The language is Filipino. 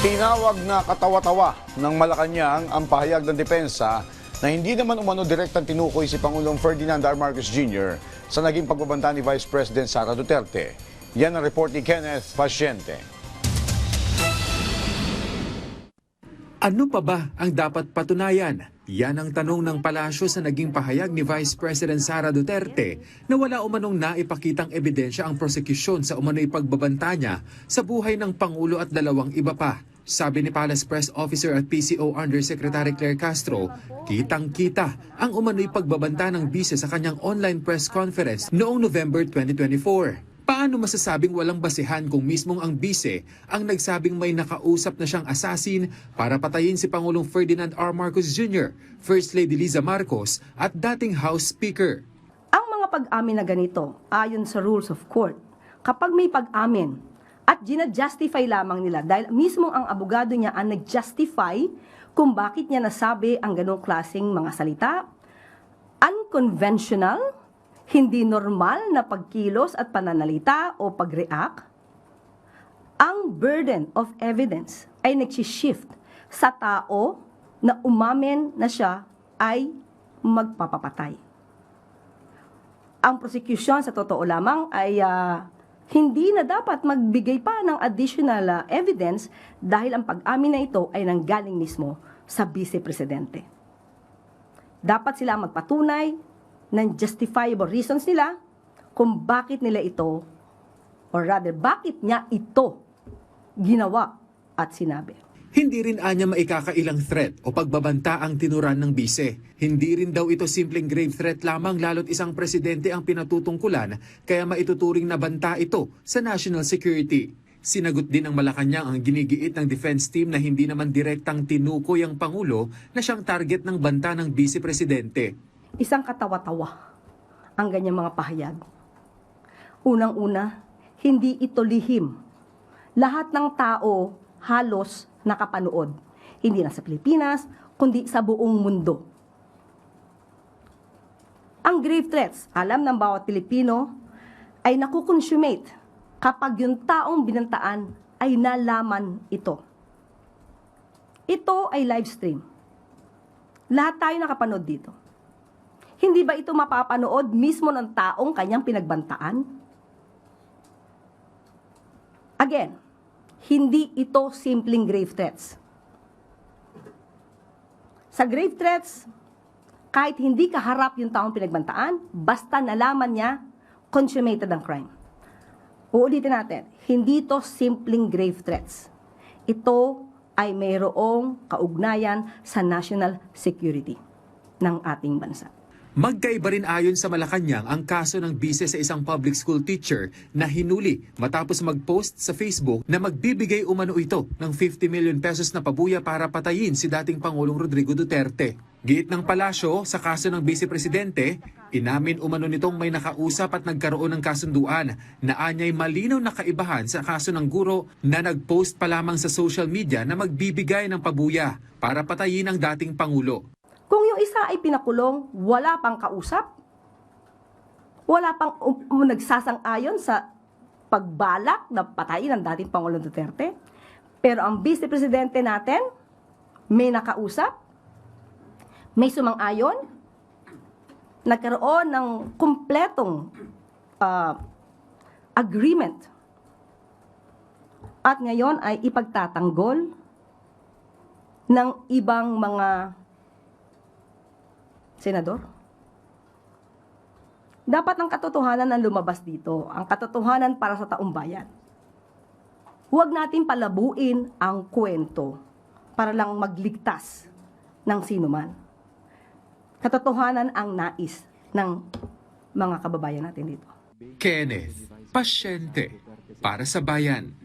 Tinawag na katawa-tawa ng Malacanang ang pahayag ng depensa na hindi naman umano direktang tinukoy si Pangulong Ferdinand R. Marcos Jr. sa naging pagbabanta ni Vice President Sara Duterte. Yan ang report ni Kenneth Pasyente. Ano pa ba ang dapat patunayan? Yan ang tanong ng palasyo sa naging pahayag ni Vice President Sara Duterte na wala umanong naipakitang ebidensya ang prosekusyon sa umano'y pagbabanta niya sa buhay ng Pangulo at dalawang iba pa. Sabi ni Palace Press Officer at PCO Undersecretary Claire Castro, kitang-kita ang umano'y pagbabanta ng bise sa kanyang online press conference noong November 2024. Paano masasabing walang basehan kung mismong ang bise ang nagsabing may nakausap na siyang assassin para patayin si Pangulong Ferdinand R. Marcos Jr., First Lady Liza Marcos at dating House Speaker? Ang mga pag-amin na ganito, ayon sa rules of court, kapag may pag-amin at gina-justify lamang nila dahil mismo ang abogado niya ang nag-justify kung bakit niya nasabi ang ganong klaseng mga salita, unconventional, hindi normal na pagkilos at pananalita o pag-react, ang burden of evidence ay nagsishift sa tao na umamin na siya ay magpapapatay. Ang prosecution sa totoo lamang ay hindi na dapat magbigay pa ng additional evidence dahil ang pag-amin na ito ay nanggaling mismo sa Vice Presidente. Dapat sila magpatunay ng justifiable reasons nila kung bakit nila ito, or rather, bakit niya ito ginawa at sinabi. Hindi rin anya maikakailang threat o pagbabanta ang tinuran ng bise. Hindi rin daw ito simpleng grave threat lamang lalo't isang presidente ang pinatutungkulan kaya maituturing na banta ito sa national security. Sinagot din ng Malacanang ang ginigiit ng defense team na hindi naman direktang tinukoy ang Pangulo na siyang target ng banta ng Vice Presidente. Isang katawa-tawa ang ganyang mga pahayag. Unang-una, hindi ito lihim. Lahat ng tao halos nakapanood. Hindi lang sa Pilipinas, kundi sa buong mundo. Ang grave threats, alam ng bawat Pilipino, ay nakukonsummate kapag yung taong binantaan ay nalaman ito. Ito ay live stream. Lahat tayo nakapanood dito. Hindi ba ito mapapanood mismo ng taong kanyang pinagbantaan? Again, hindi ito simpleng grave threats. Sa grave threats, kahit hindi kaharap yung taong pinagbantaan, basta nalaman niya, consummated ang crime. Uulitin natin, hindi ito simpleng grave threats. Ito ay mayroong kaugnayan sa national security ng ating bansa. Magkaiba rin ayon sa Malacanang ang kaso ng bise sa isang public school teacher na hinuli matapos mag-post sa Facebook na magbibigay umano ito ng 50 million pesos na pabuya para patayin si dating Pangulong Rodrigo Duterte. Giit ng palasyo sa kaso ng Vice Presidente, inamin umano nitong may nakausap at nagkaroon ng kasunduan na anyay malinaw na kaibahan sa kaso ng guro na nag-post pa lamang sa social media na magbibigay ng pabuya para patayin ang dating Pangulo. Kung yung isa ay pinakulong, wala pang kausap, wala pang nagsasang-ayon sa pagbalak na patayin ng dating Pangulong Duterte, pero ang Vice Presidente natin, may nakausap, may sumang-ayon, nagkaroon ng kumpletong agreement, at ngayon ay ipagtatanggol ng ibang mga senador. Dapat ang katotohanan ang lumabas dito, ang katotohanan para sa taong bayan. Huwag natin palabuin ang kwento para lang magligtas ng sinuman. Katotohanan ang nais ng mga kababayan natin dito. Kenneth Pasyente para sa Bayan.